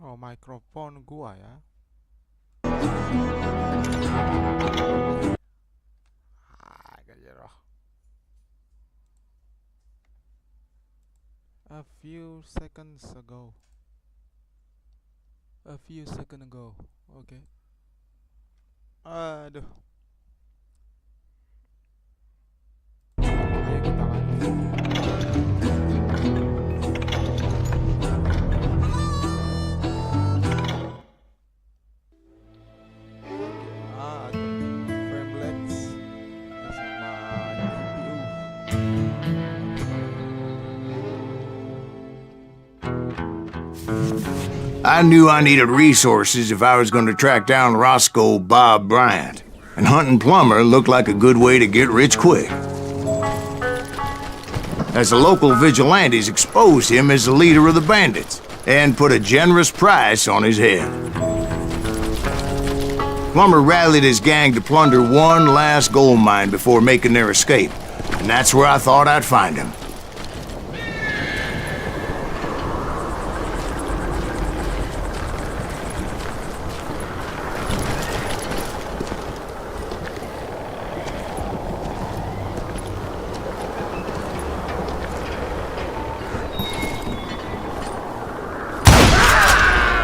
Oh, mikrofon gua ya. Gajeroh. A few seconds ago. A few seconds ago. Okay. Aduh. Ayo kita lanjut. Ada framelets sama I knew I needed resources if I was going to track down Roscoe Bob Bryant, and hunting Plummer looked like a good way to get rich quick. As the local vigilantes exposed him as the leader of the bandits, and put a generous price on his head. Plummer rallied his gang to plunder one last gold mine before making their escape, and that's where I thought I'd find him.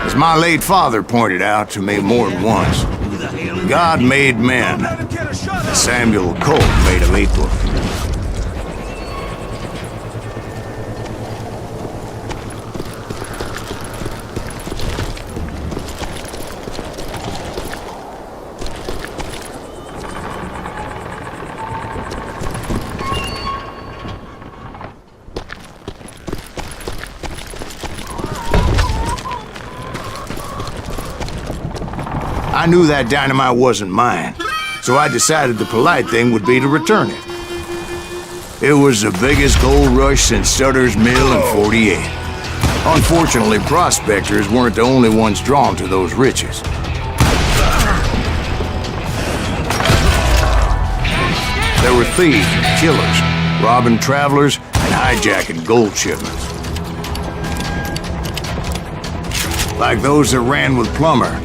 As my late father pointed out to me more than once, God made men. Samuel Colt made them equal. I knew that dynamite wasn't mine, so I decided the polite thing would be to return it. It was the biggest gold rush since Sutter's Mill in '48. Unfortunately, prospectors weren't the only ones drawn to those riches. There were thieves and killers, robbing travelers and hijacking gold shipments. Like those that ran with Plummer.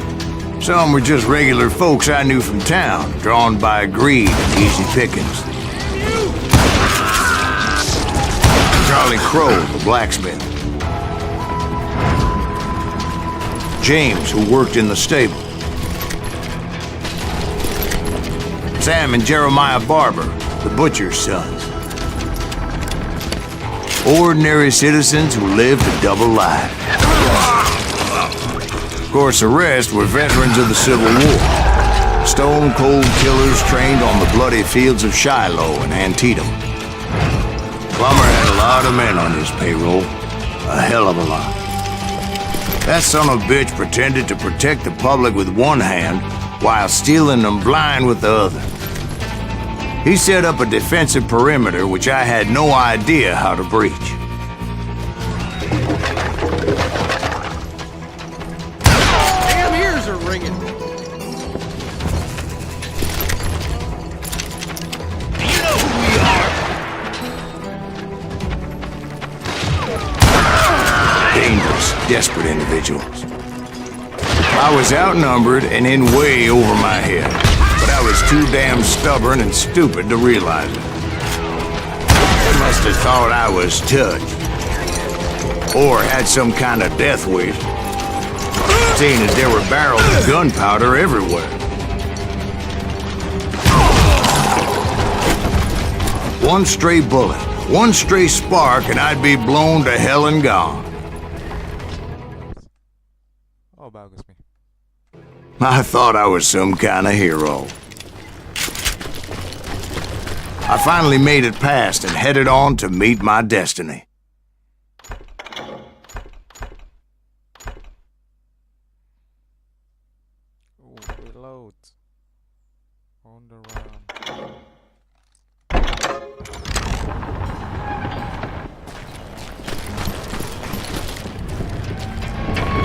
Some were just regular folks I knew from town, drawn by greed and easy pickings. Charlie Crow, the blacksmith. James, who worked in the stable. Sam and Jeremiah Barber, the butcher's sons. Ordinary citizens who lived a double life. Of course, the rest were veterans of the Civil War. Stone-cold killers trained on the bloody fields of Shiloh and Antietam. Plummer had a lot of men on his payroll. A hell of a lot. That son of a bitch pretended to protect the public with one hand while stealing them blind with the other. He set up a defensive perimeter which I had no idea how to breach. Desperate individuals. I was outnumbered and in way over my head, but I was too damn stubborn and stupid to realize it. They must have thought I was touched, or had some kind of death wish, seeing as there were barrels of gunpowder everywhere. One stray bullet, one stray spark, and I'd be blown to hell and gone. Oh, bagus nih. I thought I was some kind of hero. I finally made it past and headed on to meet my destiny. Reload. On the run.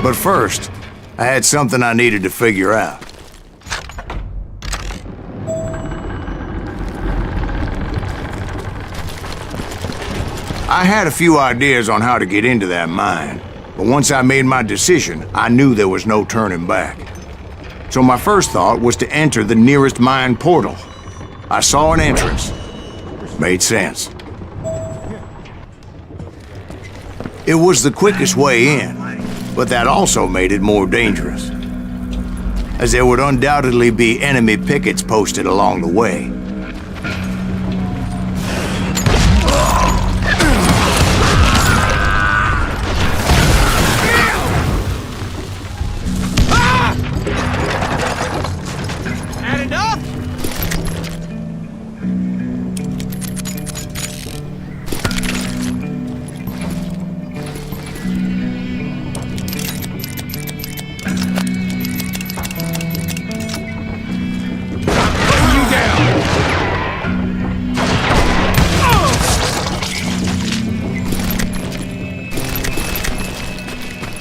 But first, I had something I needed to figure out. I had a few ideas on how to get into that mine, But once I made my decision, I knew there was no turning back. So my first thought was to enter the nearest mine portal. I saw an entrance. Made sense. It was the quickest way in, but that also made it more dangerous, as there would undoubtedly be enemy pickets posted along the way.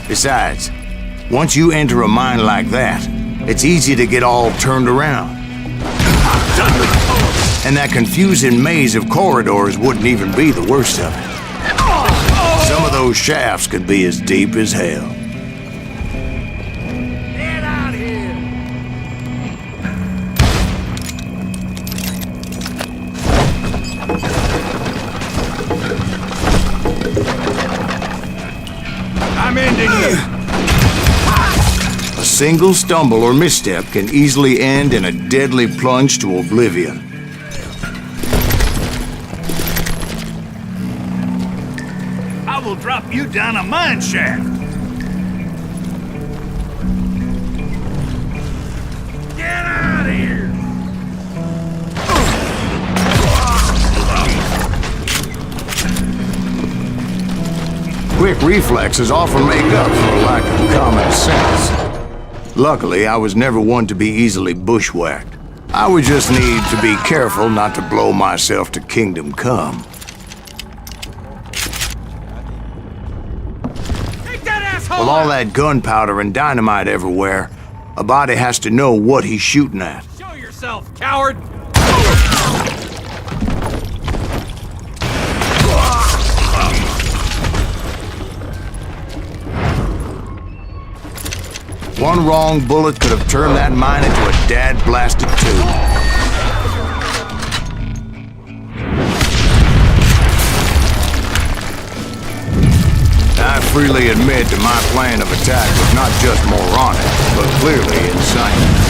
Besides, once you enter a mine like that, it's easy to get all turned around. And that confusing maze of corridors wouldn't even be the worst of it. Some of those shafts could be as deep as hell. Get out here! I'm ending you! A single stumble or misstep can easily end in a deadly plunge to oblivion. I will drop you down a mine shaft! Get out of here! Quick reflexes often make up for a lack of common sense. Luckily, I was never one to be easily bushwhacked. I would just need to be careful not to blow myself to kingdom come. Take that asshole! With all that gunpowder and dynamite everywhere, a body has to know what he's shooting at. Show yourself, coward! One wrong bullet could have turned that mine into a dad-blasted tube. I freely admit that my plan of attack was not just moronic, but clearly insane.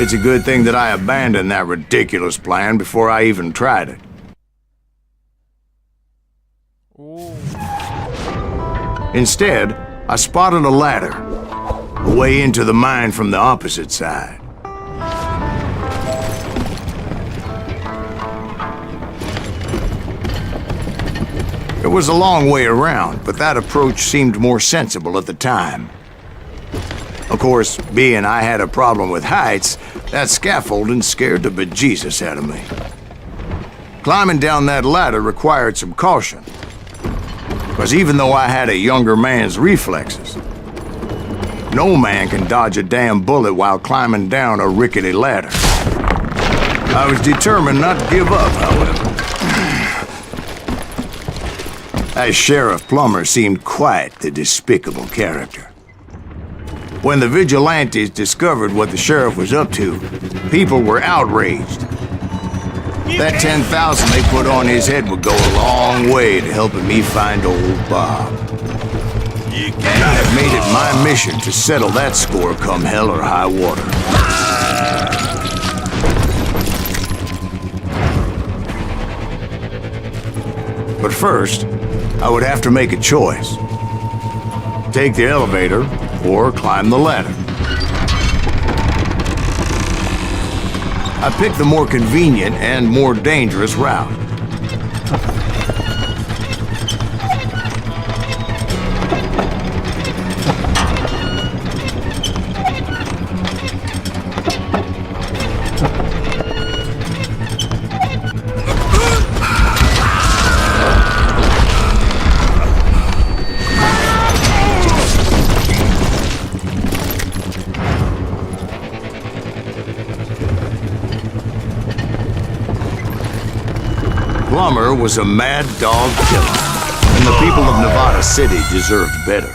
It's a good thing that I abandoned that ridiculous plan before I even tried it. Ooh. Instead, I spotted a ladder, a way into the mine from the opposite side. It was a long way around, but that approach seemed more sensible at the time. Of course, being I had a problem with heights, that scaffolding scared the bejesus out of me. Climbing down that ladder required some caution, because even though I had a younger man's reflexes, no man can dodge a damn bullet while climbing down a rickety ladder. I was determined not to give up, however. That Sheriff Plummer seemed quite the despicable character. When the vigilantes discovered what the sheriff was up to, people were outraged. That 10,000 they put on his head would go a long way to helping me find old Bob. And I have made it my mission to settle that score come hell or high water. But first, I would have to make a choice. Take the elevator or climb the ladder. I picked the more convenient and more dangerous route. Plummer was a mad dog killer, and the people of Nevada City deserved better.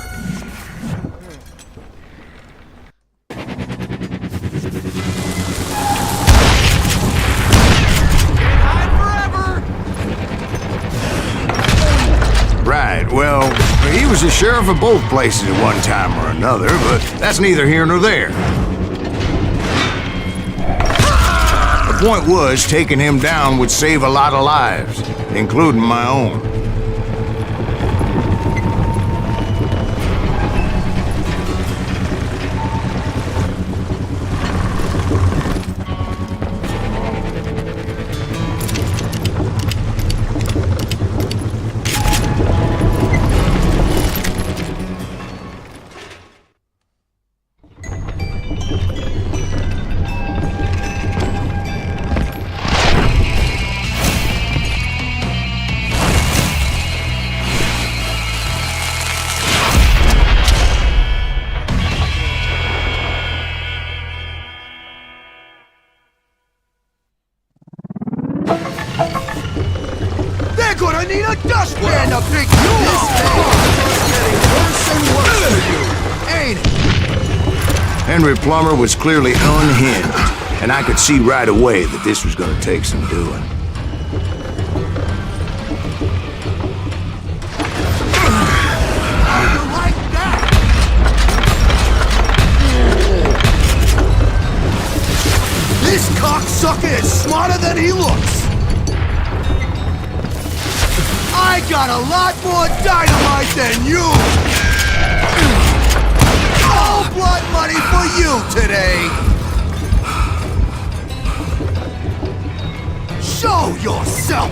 Right, well, he was the sheriff of both places at one time or another, but that's neither here nor there. The point was, taking him down would save a lot of lives, including my own. They're gonna need a dustpan to pick you up! This thing is getting worse and worse for you, ain't it? Henry Plummer was clearly unhinged, and I could see right away that this was gonna take some doing. Like that! This cocksucker is smarter than he looks! I got a lot more dynamite than you! All blood money for you today! Show yourself!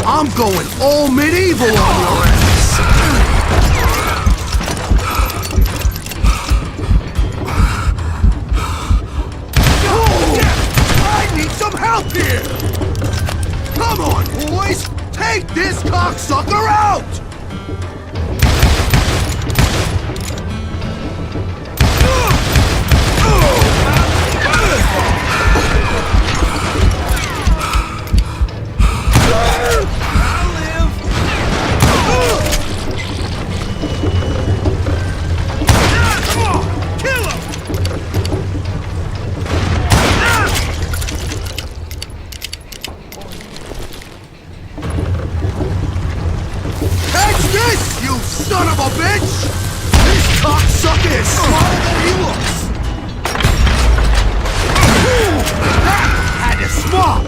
I'm going all medieval on your ass! I need some help here! Come on, boys! Take this cocksucker out! Son of a bitch! This cocksucker is smarter than he looks! That had to smart!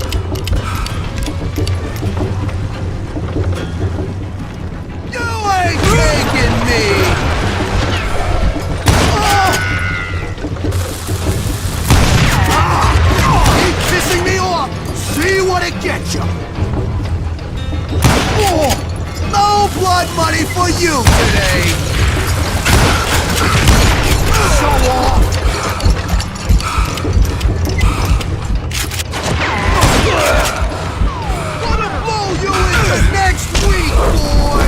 You ain't taking me! Keep pissing me off! See what it gets you! No blood money for you today! Show off! Gonna blow you into next week, boy!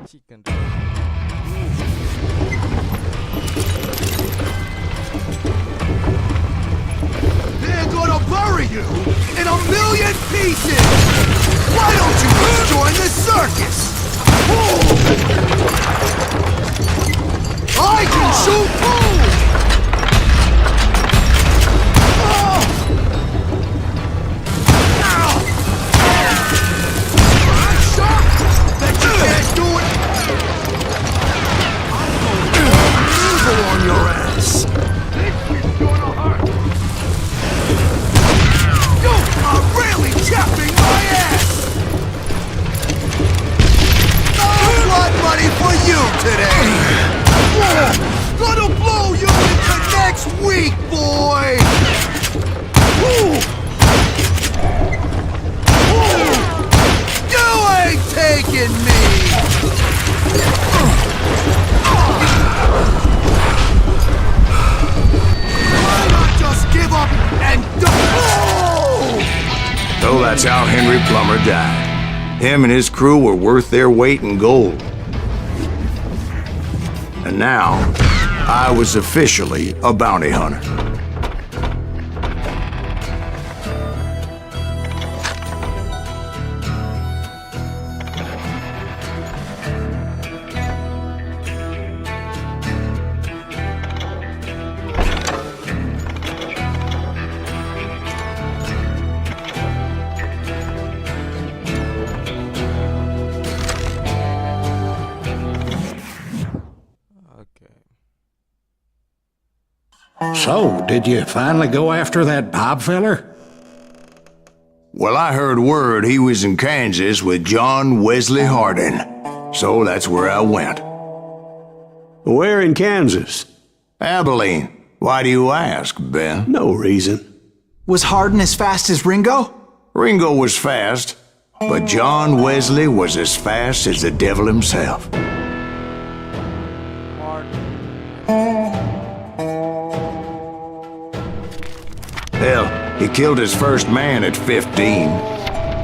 Chicken. They're gonna bury you in a million pieces! Why don't you just join the circus? I can shoot too! I'm shocked that you can't do it! I'm going evil on your ass! You are really chapping my ass! No blood money for you today! that's how Henry Plummer died. Him and his crew were worth their weight in gold. And now, I was officially a bounty hunter. Okay. So, did you finally go after that Bob feller? Well, I heard word he was in Kansas with John Wesley Hardin. So that's where I went. Where in Kansas? Abilene. Why do you ask, Ben? No reason. Was Hardin as fast as Ringo? Ringo was fast, but John Wesley was as fast as the devil himself. Hell, he killed his first man at 15.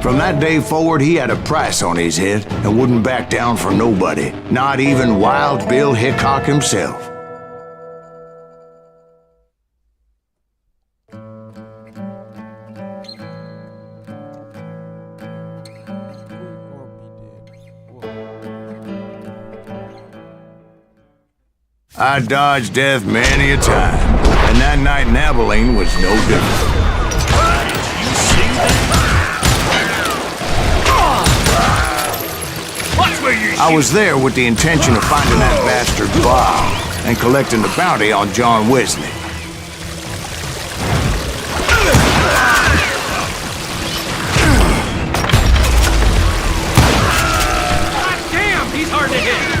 From that day forward, he had a price on his head and wouldn't back down for nobody, not even Wild Bill Hickok himself. I dodged death many a time, and that night in Abilene was no different. I was there with the intention of finding that bastard Bob and collecting the bounty on John Wesley. Damn, he's hard to hit.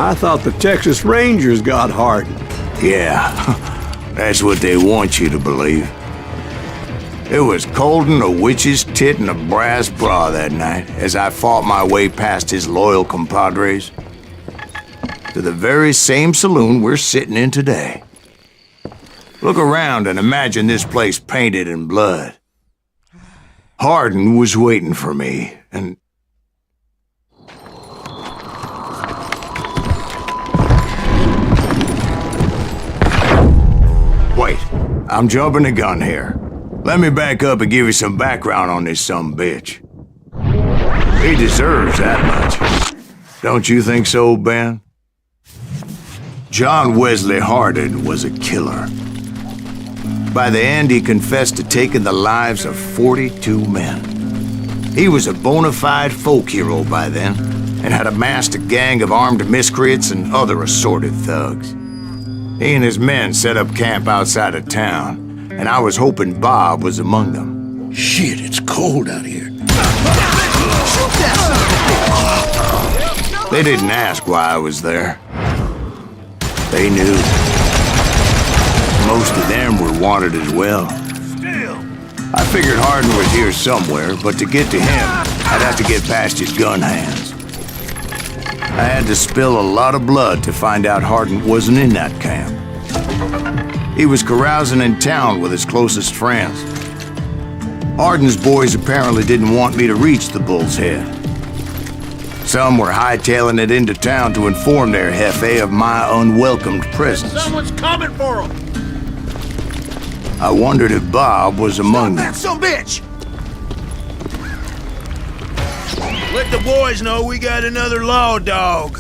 I thought the Texas Rangers got Hardin. Yeah, that's what they want you to believe. It was cold and a witch's tit and a brass bra that night as I fought my way past his loyal compadres to the very same saloon we're sitting in today. Look around and imagine this place painted in blood. Hardin was waiting for me, and wait, I'm jumping the gun here. Let me back up and give you some background on this sumbitch. He deserves that much. Don't you think so, Ben? John Wesley Hardin was a killer. By the end, he confessed to taking the lives of 42 men. He was a bona fide folk hero by then, and had amassed a gang of armed miscreants and other assorted thugs. He and his men set up camp outside of town, and I was hoping Bob was among them. Shit, it's cold out here. They didn't ask why I was there. They knew. Most of them were wanted as well. I figured Hardin was here somewhere, but to get to him, I'd have to get past his gun hands. I had to spill a lot of blood to find out Hardin wasn't in that camp. He was carousing in town with his closest friends. Hardin's boys apparently didn't want me to reach the Bull's Head. Some were hightailing it into town to inform their jefe of my unwelcomed presence. Someone's coming for him. I wondered if Bob was among them. That sumbitch! Let the boys know we got another law dog.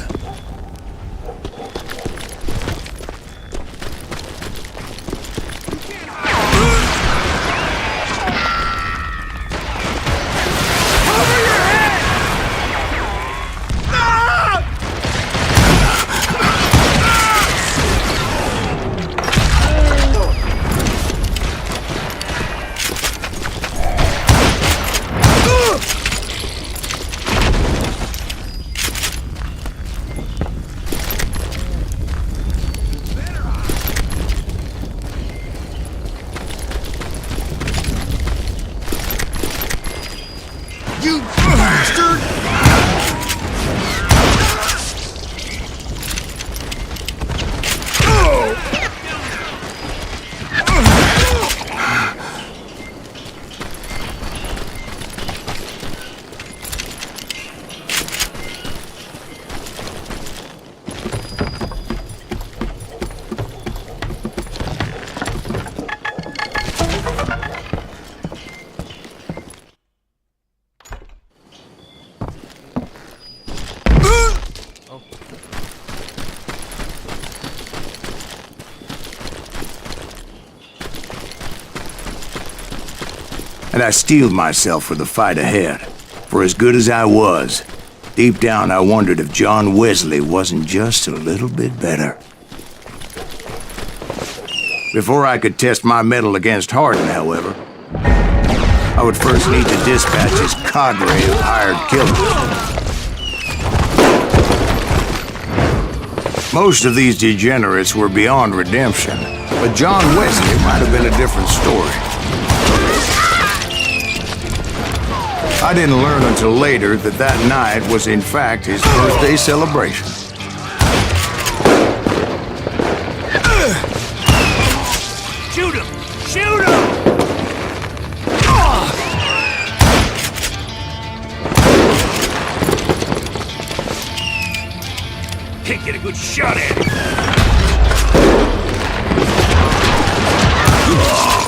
Oh. And I steeled myself for the fight ahead. For as good as I was, deep down I wondered if John Wesley wasn't just a little bit better. Before I could test my mettle against Hardin, however, I would first need to dispatch his cadre of hired killers. Most of these degenerates were beyond redemption, but John Wesley might have been a different story. I didn't learn until later that that night was in fact his birthday celebration. Shoot him! Shoot him! Can't get a good shot at him.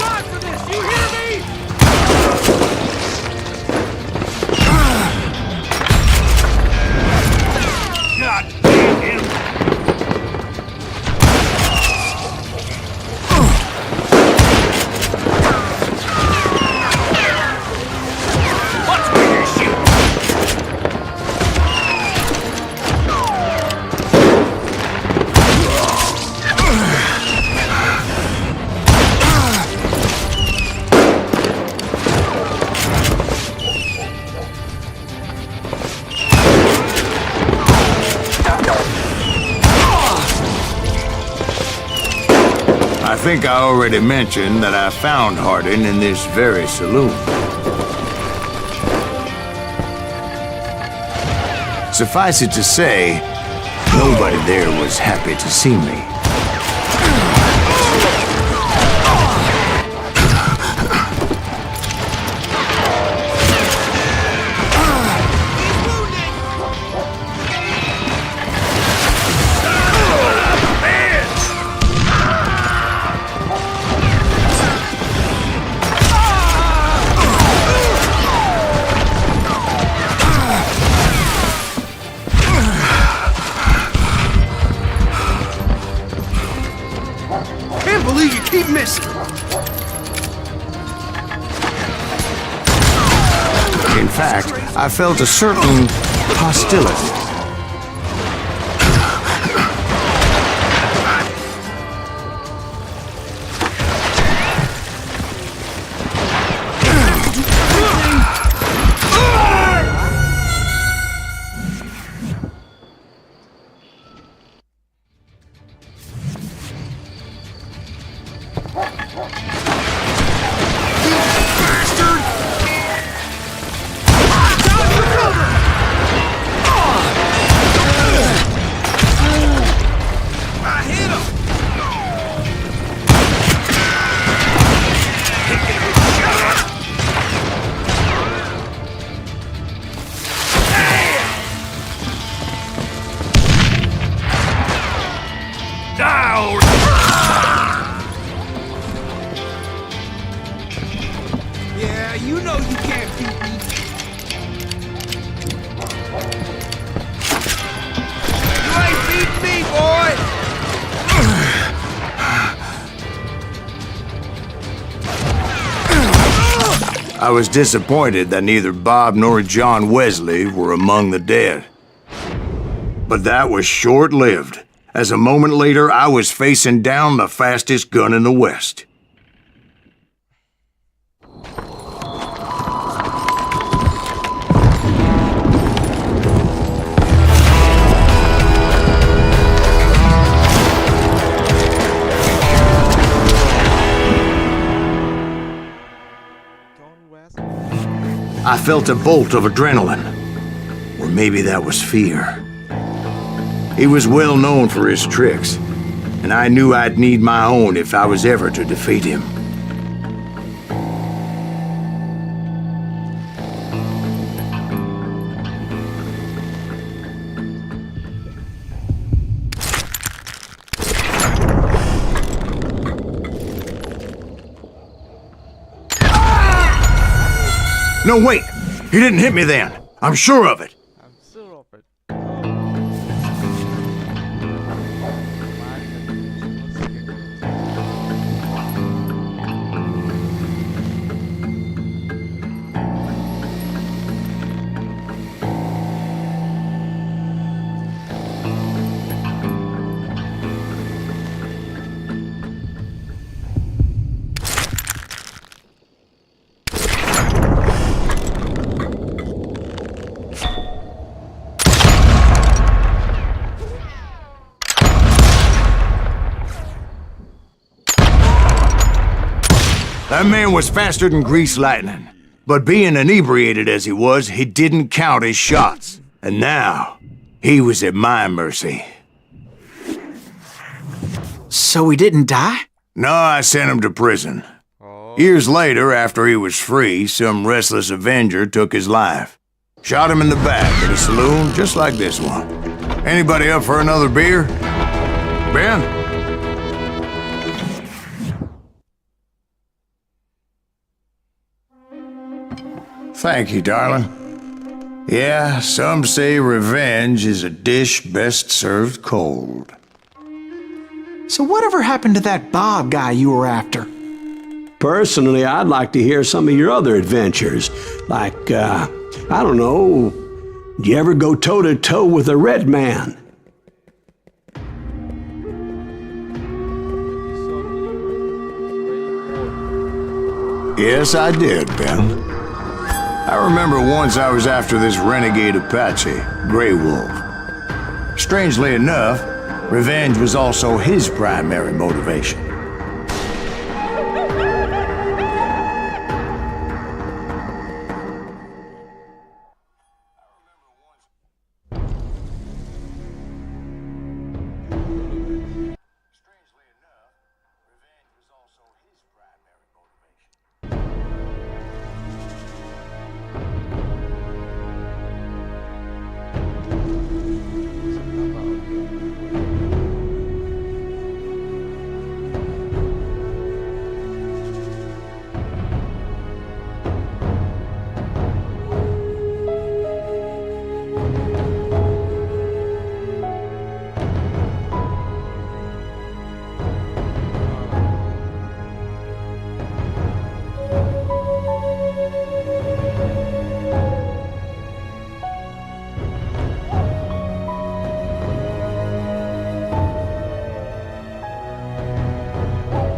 Die for this, you hear me? God damn him! Watch where you shoot! I think I already mentioned that I found Hardin in this very saloon. Suffice it to say, nobody there was happy to see me. Can't believe you keep missing. In fact, I felt a certain hostility. Yeah, you know you can't beat me. You ain't beating me, boy! I was disappointed that neither Bob nor John Wesley were among the dead. But that was short-lived, as a moment later I was facing down the fastest gun in the West. John West. I felt a bolt of adrenaline, or maybe that was fear. He was well known for his tricks, and I knew I'd need my own if I was ever to defeat him. No, wait! He didn't hit me then! I'm sure of it! I'm sure of it. That man was faster than greased lightning. But being inebriated as he was, he didn't count his shots. And now, he was at my mercy. So he didn't die? No, I sent him to prison. Oh. Years later, after he was free, some restless Avenger took his life. Shot him in the back at a saloon just like this one. Anybody up for another beer? Ben? Thank you, darling. Yeah, some say revenge is a dish best served cold. So whatever happened to that Bob guy you were after? Personally, I'd like to hear some of your other adventures. Like, I don't know, did you ever go toe-to-toe with a red man? Yes, I did, Ben. I remember once I was after this renegade Apache, Grey Wolf. Strangely enough, revenge was also his primary motivation.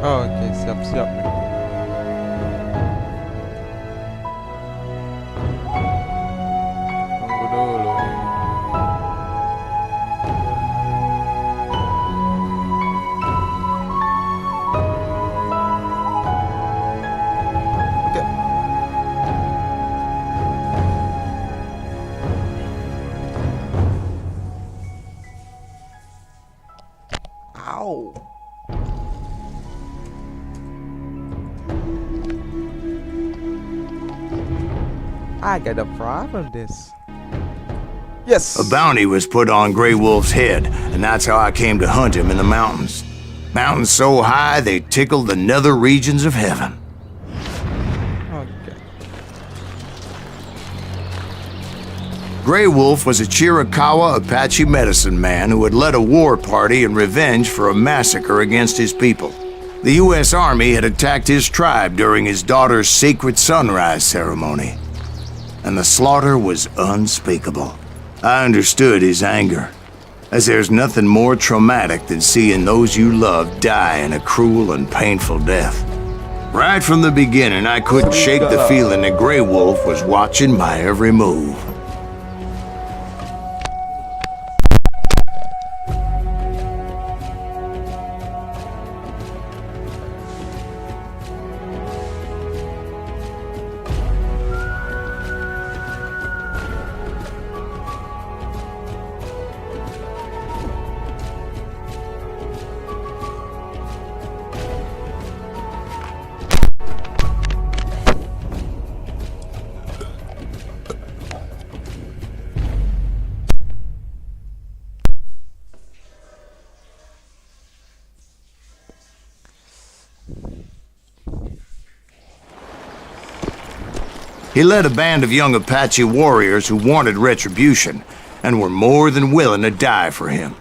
Oh, okay, siap-siap nih. Tunggu dulu nih. Oke. Ow. I got a problem with this. Yes. A bounty was put on Grey Wolf's head, and that's how I came to hunt him in the mountains. Mountains so high they tickled the nether regions of heaven. Okay. Grey Wolf was a Chiricahua Apache medicine man who had led a war party in revenge for a massacre against his people. The U.S. Army had attacked his tribe during his daughter's sacred sunrise ceremony, and the slaughter was unspeakable. I understood his anger, as there's nothing more traumatic than seeing those you love die in a cruel and painful death. Right from the beginning, I couldn't shake the feeling that Grey Wolf was watching my every move. He led a band of young Apache warriors who wanted retribution and were more than willing to die for him.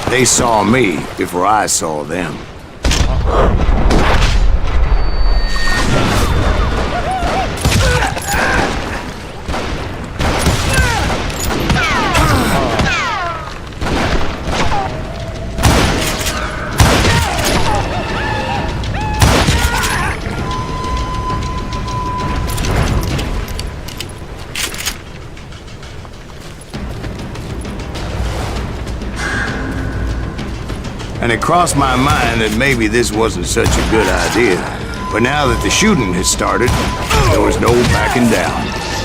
They saw me before I saw them. and it crossed my mind that maybe this wasn't such a good idea. But now that the shooting had started, there was no backing down.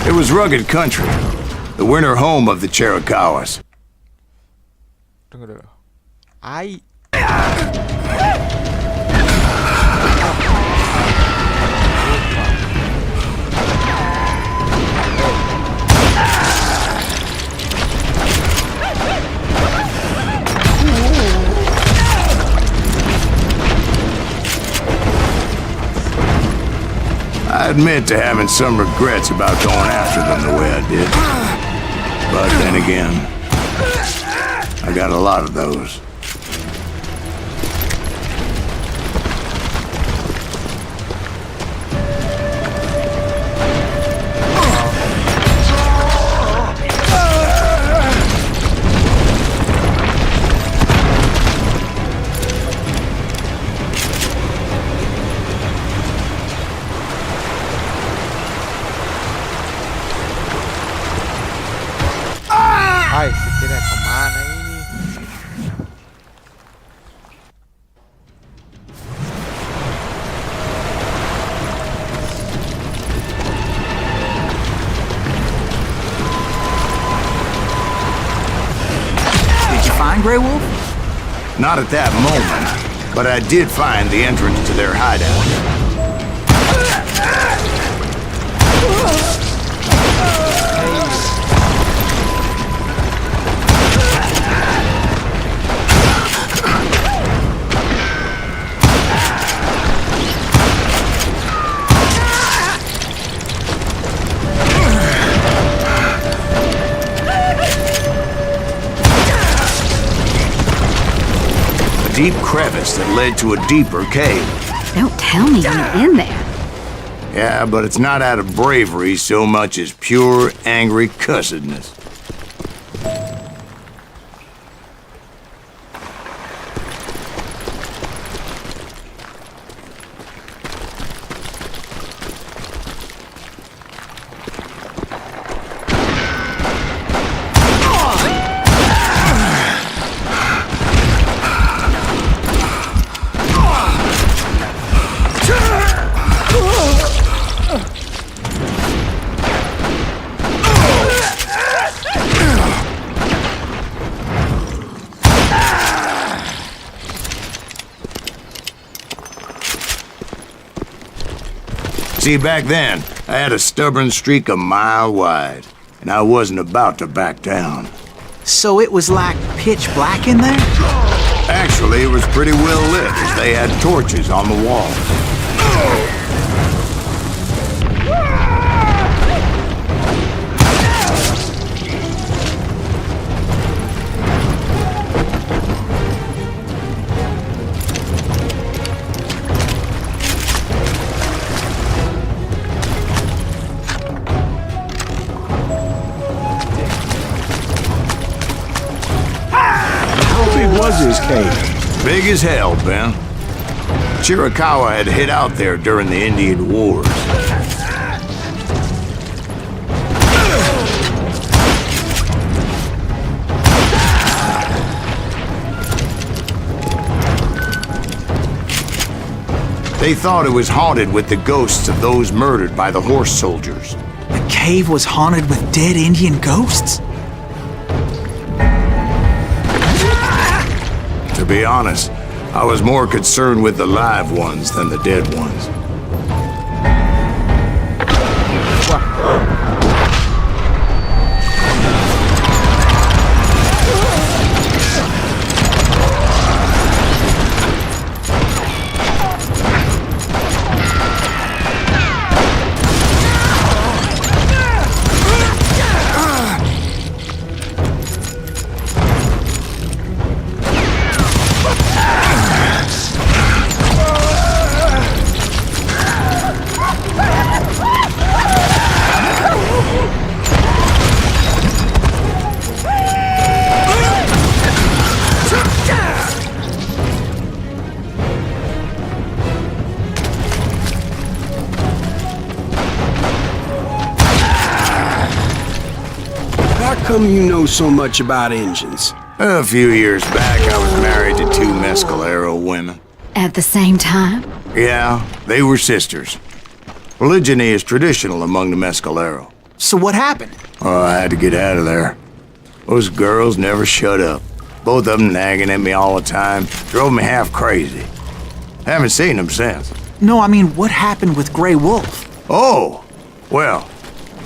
It was rugged country, the winter home of the Chiricahuas. Tunggu dulu. Ai. I admit to having some regrets about going after them the way I did. But then again, I got a lot of those. Ay, si kira kemana ini? Did you find Grey Wolf? Not at that moment, but I did find the entrance to their hideout. Deep crevice that led to a deeper cave. Don't tell me you're in there. Yeah, but it's not out of bravery so much as pure, angry cussedness. See, back then, I had a stubborn streak a mile wide, and I wasn't about to back down. So it was like pitch black in there? Actually, it was pretty well lit, as they had torches on the walls. Was his cave? Big as hell, Ben. Chiricahua had hid out there during the Indian Wars. They thought it was haunted with the ghosts of those murdered by the horse soldiers. The cave was haunted with dead Indian ghosts? To be honest, I was more concerned with the live ones than the dead ones. How come you know so much about engines? A few years back, I was married to two Mescalero women. At the same time? Yeah, they were sisters. Polygyny is traditional among the Mescalero. So what happened? Oh, I had to get out of there. Those girls never shut up. Both of them nagging at me all the time. Drove me half crazy. Haven't seen them since. No, I mean, what happened with Grey Wolf? Oh, well,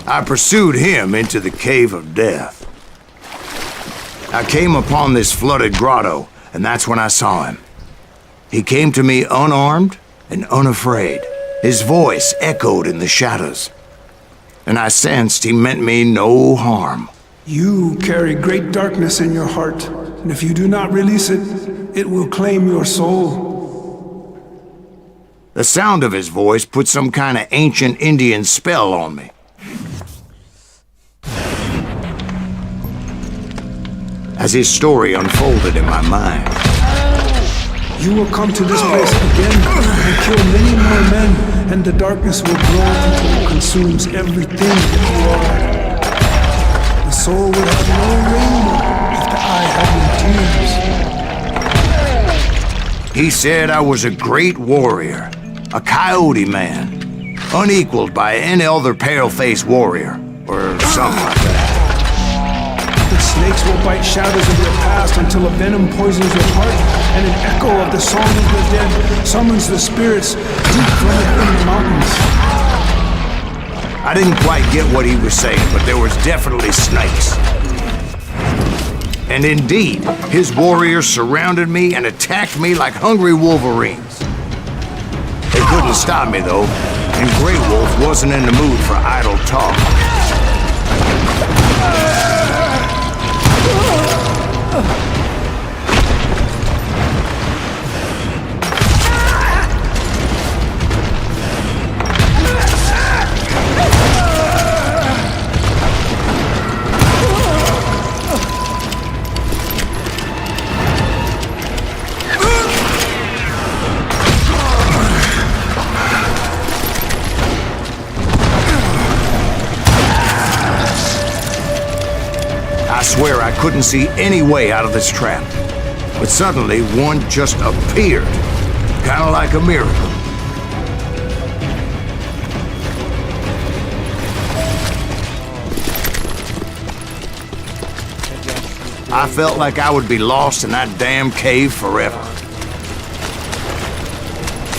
I pursued him into the Cave of Death. I came upon this flooded grotto, and that's when I saw him. He came to me unarmed and unafraid. His voice echoed in the shadows, and I sensed he meant me no harm. You carry great darkness in your heart, and if you do not release it, it will claim your soul. The sound of his voice put some kind of ancient Indian spell on me. As his story unfolded in my mind, You will come to this place again and kill many more men, and the darkness will grow until it consumes everything that you are. The soul will have no rainbow if the eye had no tears. he said I was a great warrior, a coyote man, unequaled by any other pale-faced warrior, or something like that. The snakes will bite shadows of your past until a venom poisons your heart, and an echo of the song of the dead summons the spirits deep from within the mountains. I didn't quite get what he was saying, but there was definitely snakes. And indeed, his warriors surrounded me and attacked me like hungry wolverines. They couldn't stop me, though, and Grey Wolf wasn't in the mood for idle talk. I swear I couldn't see any way out of this trap. But suddenly, one just appeared. Kind of like a miracle. I felt like I would be lost in that damn cave forever.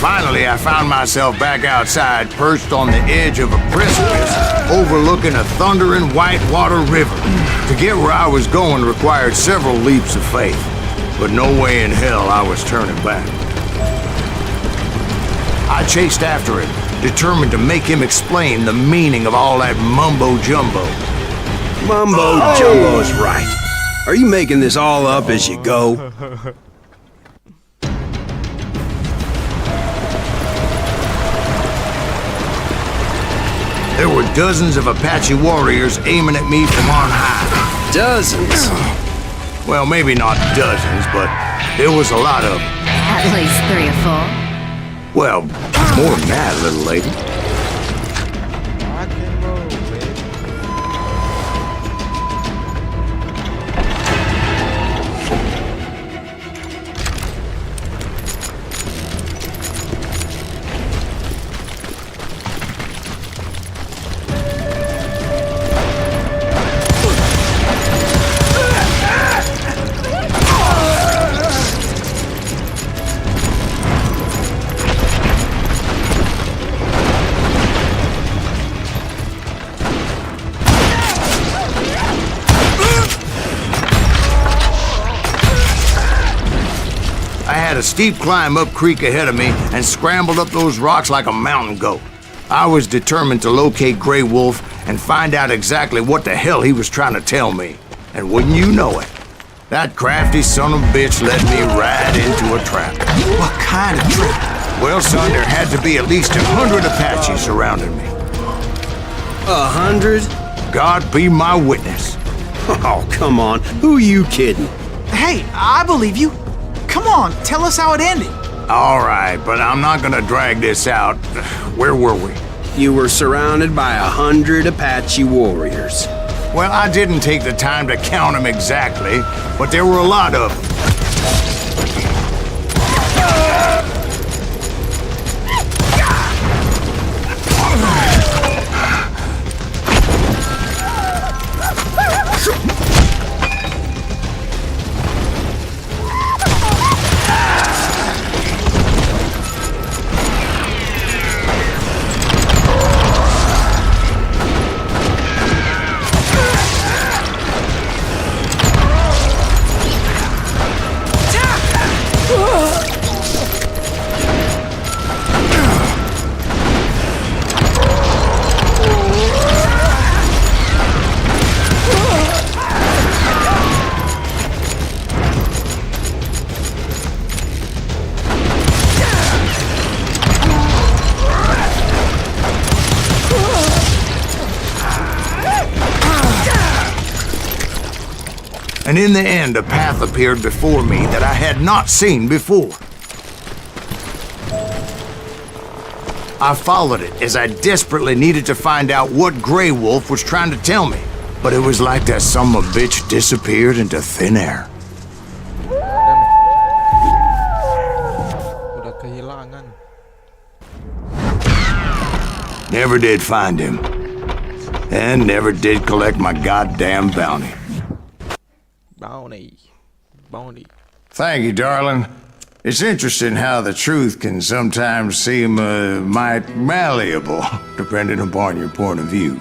Finally, I found myself back outside, perched on the edge of a precipice, overlooking a thundering whitewater river. To get where I was going required several leaps of faith, but no way in hell I was turning back. I chased after him, determined to make him explain the meaning of all that mumbo-jumbo. Mumbo-jumbo's right. Are you making this all up as you go? There were dozens of Apache warriors aiming at me from on high. Dozens? Well, maybe not dozens, but there was a lot of them. At least 3 or 4. Well, more than that, little lady. Rock and roll, baby. had a steep climb up creek ahead of me and scrambled up those rocks like a mountain goat. I was determined to locate Grey Wolf and find out exactly what the hell he was trying to tell me. And wouldn't you know it, that crafty son of a bitch led me right into a trap. What kind of trap? Well, son, there had to be at least 100 Apaches surrounding me. 100? God be my witness. Oh, come on. Who you kidding? Hey, I believe you. Come on, tell us how it ended. All right, but I'm not gonna drag this out. Where were we? You were surrounded by 100 Apache warriors. Well, I didn't take the time to count them exactly, but there were a lot of them. And in the end, a path appeared before me that I had not seen before. I followed it as I desperately needed to find out what Grey Wolf was trying to tell me. But it was like that son of a bitch disappeared into thin air. Udah kehilangan. Never did find him. And never did collect my goddamn bounty. Bounty. Thank you, darling. It's interesting how the truth can sometimes seem might malleable, depending upon your point of view.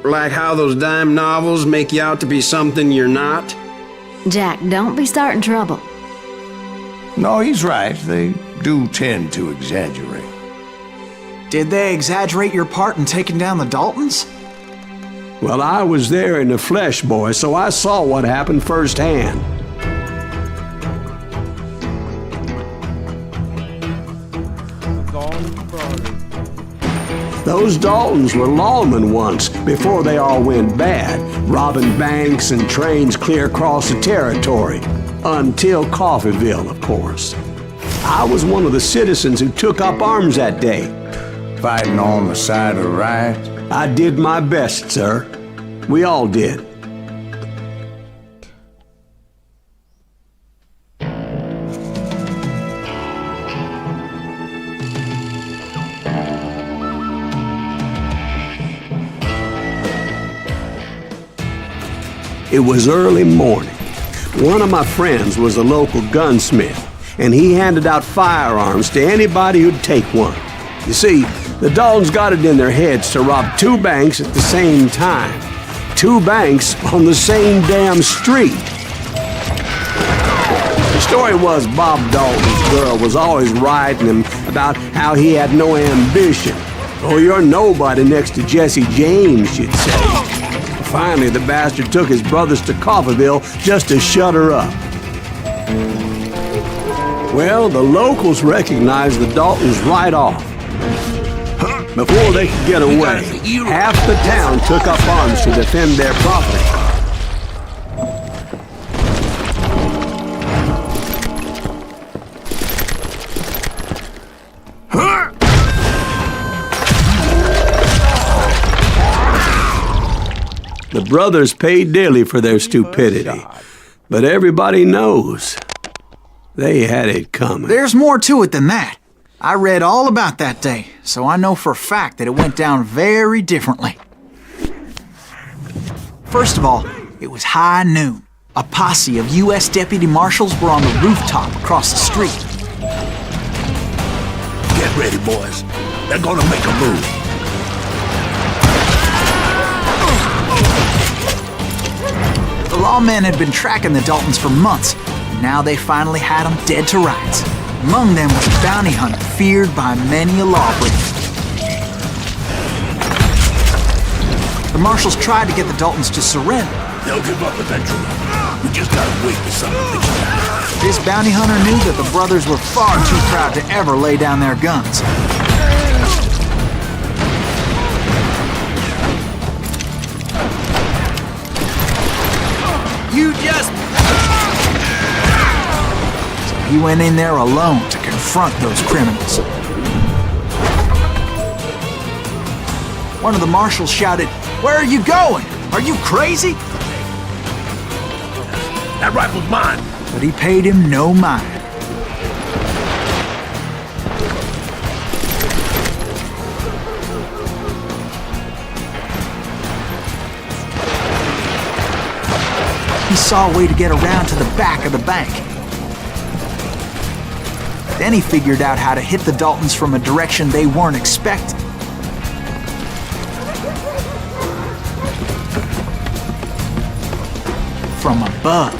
Like how those dime novels make you out to be something you're not? Jack, don't be starting trouble. No, he's right. They do tend to exaggerate. Did they exaggerate your part in taking down the Daltons? Well, I was there in the flesh, boy, so I saw what happened firsthand. Those Daltons were lawmen once, before they all went bad, robbing banks and trains clear across the territory. Until Coffeeville, of course. I was one of the citizens who took up arms that day. Fighting on the side of right? I did my best, sir. We all did. It was early morning. One of my friends was a local gunsmith, and he handed out firearms to anybody who'd take one. You see, the Daltons got it in their heads to rob two banks at the same time. Two banks on the same damn street. The story was Bob Dalton's girl was always riding him about how he had no ambition. Oh, you're nobody next to Jesse James, she'd say. Finally, the bastard took his brothers to Coffeeville just to shut her up. Well, the locals recognized the Daltons right off. Before they could get away, half the town took up arms to defend their property. The brothers paid dearly for their stupidity, but everybody knows they had it coming. There's more to it than that. I read all about that day, so I know for a fact that it went down very differently. First of all, it was high noon. A posse of U.S. deputy marshals were on the rooftop across the street. Get ready, boys. They're gonna make a move. The lawmen had been tracking the Daltons for months. Now they finally had him dead to rights. Among them was a bounty hunter feared by many a lawbreaker. The marshals tried to get the Daltons to surrender. They'll give up eventually. We just gotta wait for something to happen. This bounty hunter knew that the brothers were far too proud to ever lay down their guns. You just... He went in there alone to confront those criminals. One of the marshals shouted, "Where are you going? Are you crazy?" That rifle's mine. But he paid him no mind. He saw a way to get around to the back of the bank. Then he figured out how to hit the Daltons from a direction they weren't expecting. From above.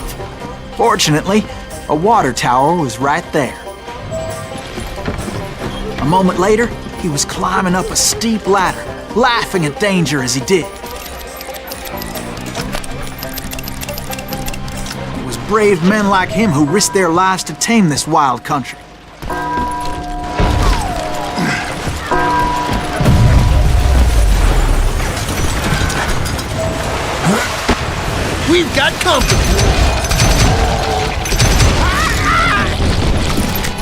Fortunately, a water tower was right there. A moment later, he was climbing up a steep ladder, laughing at danger as he did. It was brave men like him who risked their lives to tame this wild country. We've got company.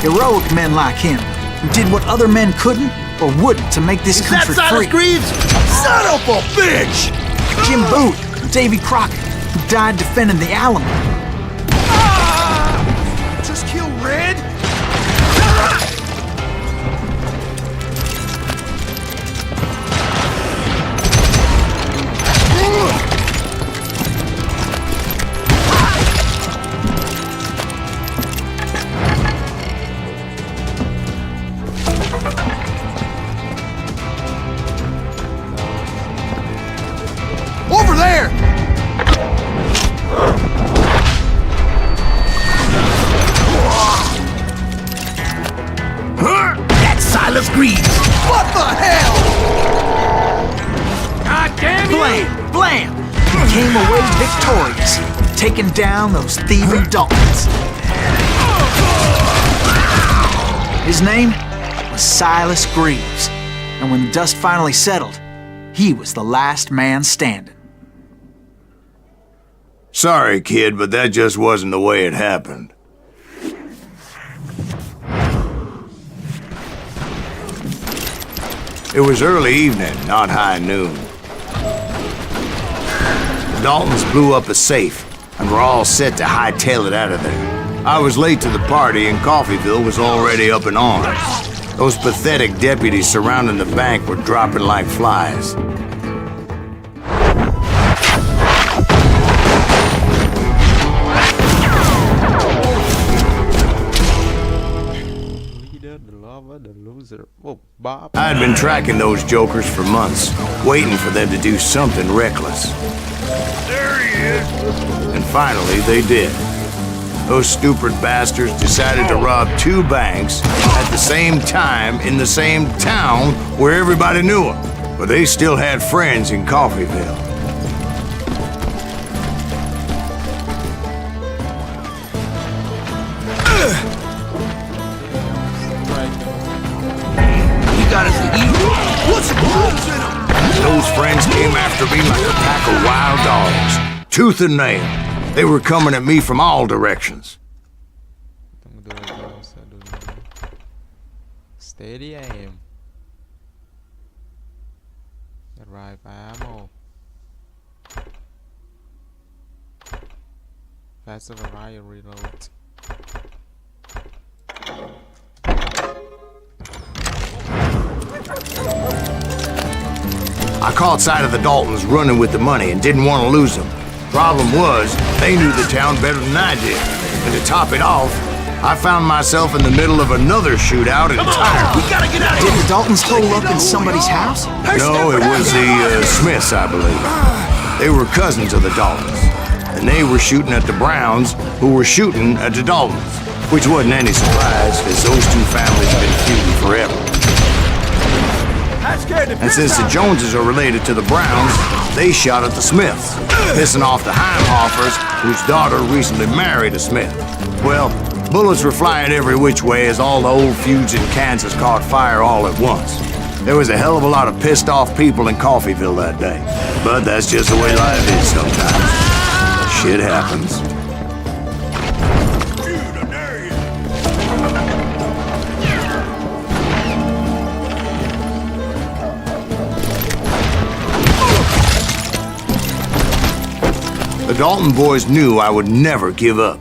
Heroic men like him, who did what other men couldn't or wouldn't to make this country free. Greaves? Son of a bitch! Jim Bowie and Davy Crockett, who died defending the Alamo. Just kill Red? Over there! That's Silas Greaves. What the hell? God damn you! Blam! Blam! He came away victorious, taking down those thieving Daltons. His name was Silas Greaves, and when the dust finally settled, he was the last man standing. Sorry, kid, but that just wasn't the way it happened. It was early evening, not high noon. The Daltons blew up a safe, and were all set to hightail it out of there. I was late to the party, and Coffeyville was already up in arms. Those pathetic deputies surrounding the bank were dropping like flies. Bob. I had been tracking those jokers for months, waiting for them to do something reckless. There he is. And finally, they did. Those stupid bastards decided to rob two banks at the same time in the same town where everybody knew them. But they still had friends in Coffeyville. Got us to eat. What's the rules in them? Those friends came after me like a pack of wild dogs, tooth and nail. They were coming at me from all directions. Steady aim. Arrive ammo. Faster variety reload. I caught sight of the Daltons running with the money and didn't want to lose them. Problem was, they knew the town better than I did. And to top it off, I found myself in the middle of another shootout entirely. We gotta get out of Did here. the Daltons hole up in somebody's house? No, it was the Smiths, I believe. They were cousins of the Daltons. and they were shooting at the Browns, who were shooting at the Daltons, which wasn't any surprise, because those two families have been feuding forever. And since the Joneses are related to the Browns, they shot at the Smiths, pissing off the Heimhoffers, whose daughter recently married a Smith. Well, bullets were flying every which way as all the old feuds in Kansas caught fire all at once. There was a hell of a lot of pissed off people in Coffeyville that day. But that's just the way life is sometimes. Shit happens. The Dalton boys knew I would never give up.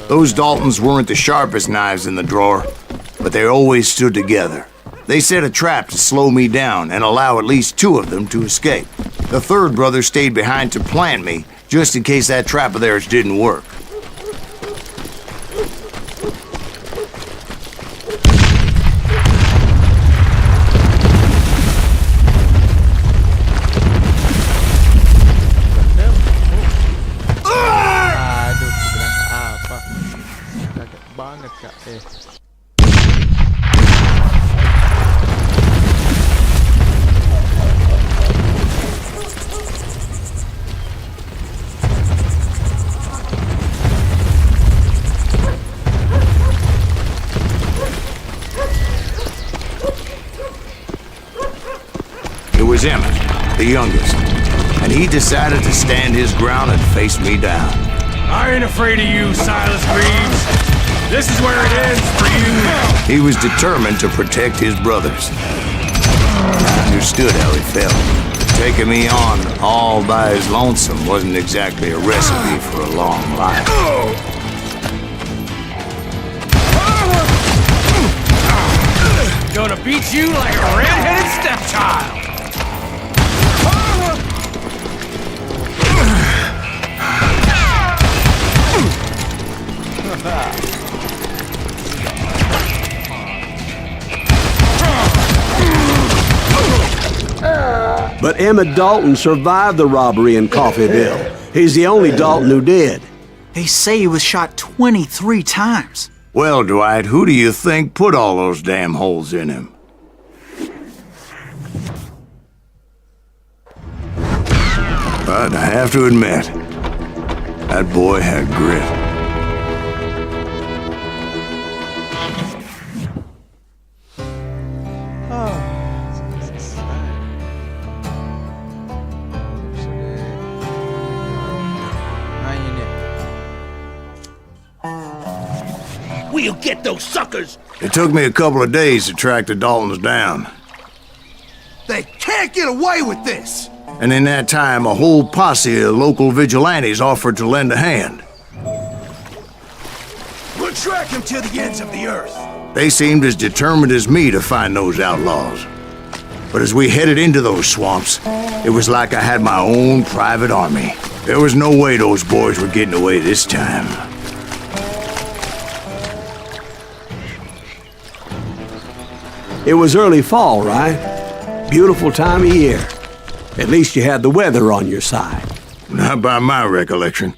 Those Daltons weren't the sharpest knives in the drawer, but they always stood together. They set a trap to slow me down and allow at least two of them to escape. The third brother stayed behind to plant me, just in case that trap of theirs didn't work. It was Emmett, the youngest, and he decided to stand his ground and face me down. I ain't afraid of you, Silas Greaves. This is where it ends for you. He was determined to protect his brothers. I understood how he felt. Taking me on all by his lonesome wasn't exactly a recipe for a long life. Gonna beat you like a red-headed stepchild. But Emmett Dalton survived the robbery in Coffeyville. He's the only Dalton who did. They say he was shot 23 times. Well, Dwight, who do you think put all those damn holes in him? But I have to admit, that boy had grit. We'll get those suckers. It took me a couple of days to track the Daltons down. They can't get away with this! And in that time, a whole posse of local vigilantes offered to lend a hand. We'll track him to the ends of the earth. They seemed as determined as me to find those outlaws. But as we headed into those swamps, it was like I had my own private army. There was no way those boys were getting away this time. It was early fall, right? Beautiful time of year. At least you had the weather on your side. Not by my recollection.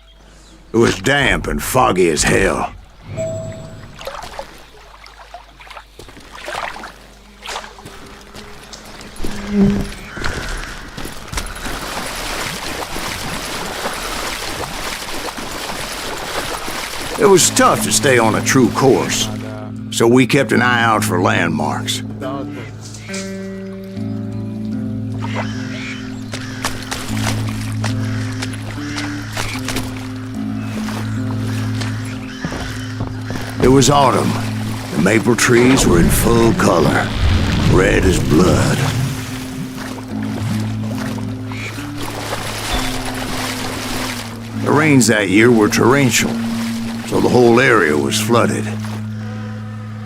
It was damp and foggy as hell. It was tough to stay on a true course, so we kept an eye out for landmarks. It was autumn. The maple trees were in full color, red as blood. The rains that year were torrential, so the whole area was flooded.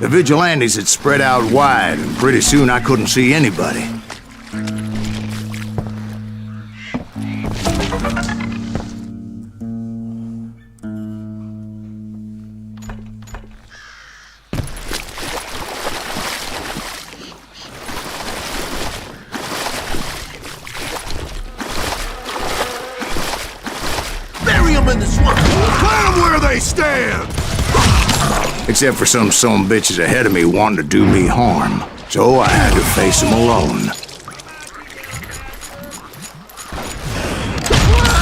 The vigilantes had spread out wide, and pretty soon I couldn't see anybody. Bury them in the swamp! Plant them where they stand! Except for some bitches ahead of me wanting to do me harm. So I had to face them alone.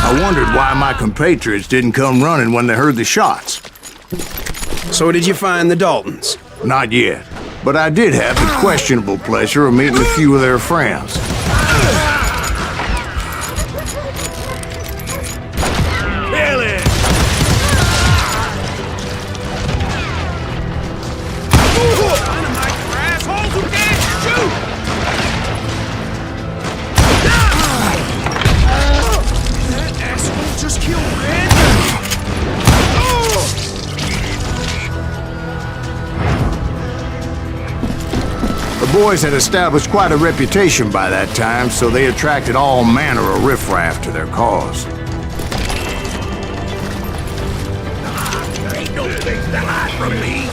I wondered why my compatriots didn't come running when they heard the shots. So did you find the Daltons? Not yet, but I did have the questionable pleasure of meeting a few of their friends. Kill it! Dynamite for assholes who can't shoot! That asshole just killed Brandon! The boys had established quite a reputation by that time, so they attracted all manner of riffraff to their cause. There ain't no thing to hide from me!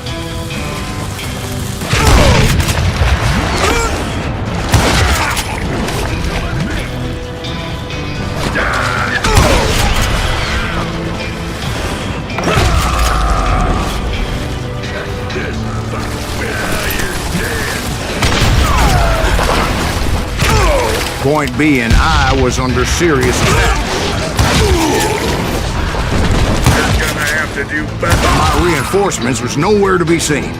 Point being, I was under serious attack. You're gonna have to do better. My reinforcements was nowhere to be seen.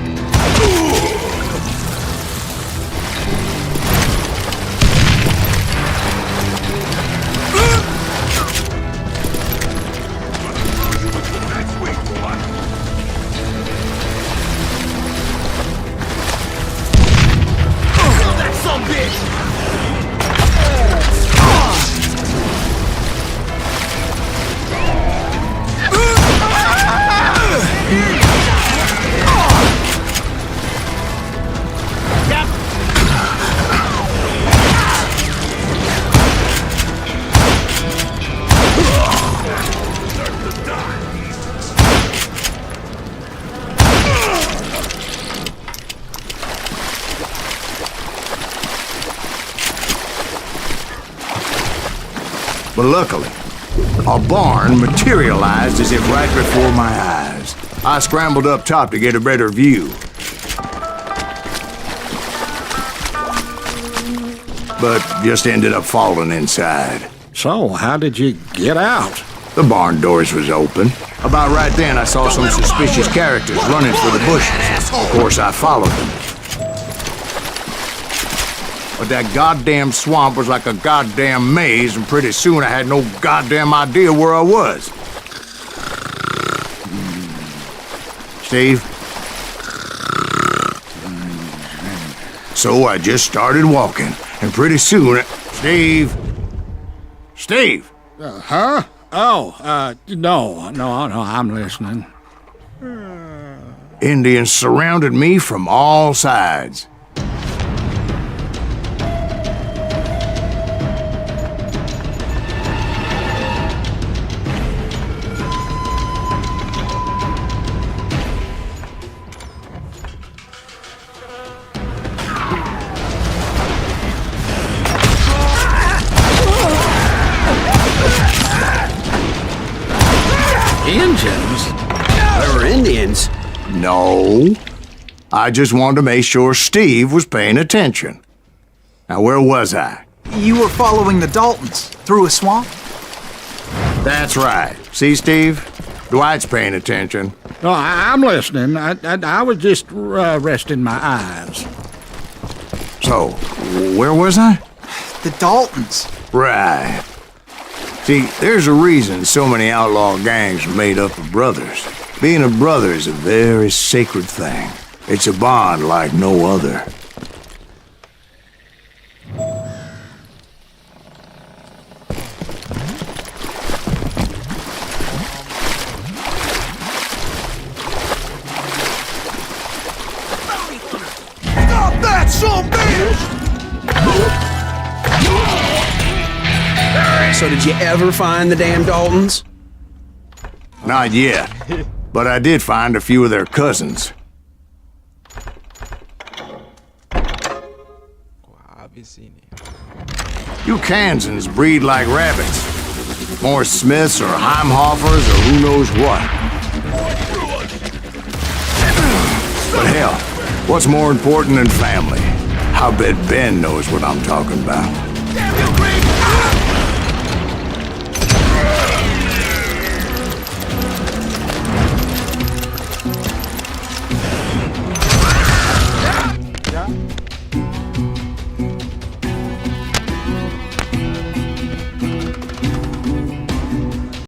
That son bitch! But luckily, a barn materialized as if right before my eyes. I scrambled up top to get a better view. But just ended up falling inside. So, how did you get out? The barn doors was open. About right then, I saw some suspicious characters running for the bushes. Of course, I followed them. But that goddamn swamp was like a goddamn maze, and pretty soon I had no goddamn idea where I was. Steve? So I just started walking, and pretty soon... Steve? Steve? Huh? Oh, no, I'm listening. Indians surrounded me from all sides. Indians? They were Indians. No. I just wanted to make sure Steve was paying attention. Now, where was I? You were following the Daltons through a swamp? That's right. See, Steve? Dwight's paying attention. No, I'm listening. I was just resting my eyes. So, where was I? The Daltons. Right. See, there's a reason so many outlaw gangs are made up of brothers. Being a brother is a very sacred thing. It's a bond like no other. Stop that, son bitch! So did you ever find the damn Daltons? Not yet, but I did find a few of their cousins. I've been seeing it. You Kansans breed like rabbits. More Smiths or Heimhoffers or who knows what. But hell, what's more important than family? I'll bet Ben knows what I'm talking about.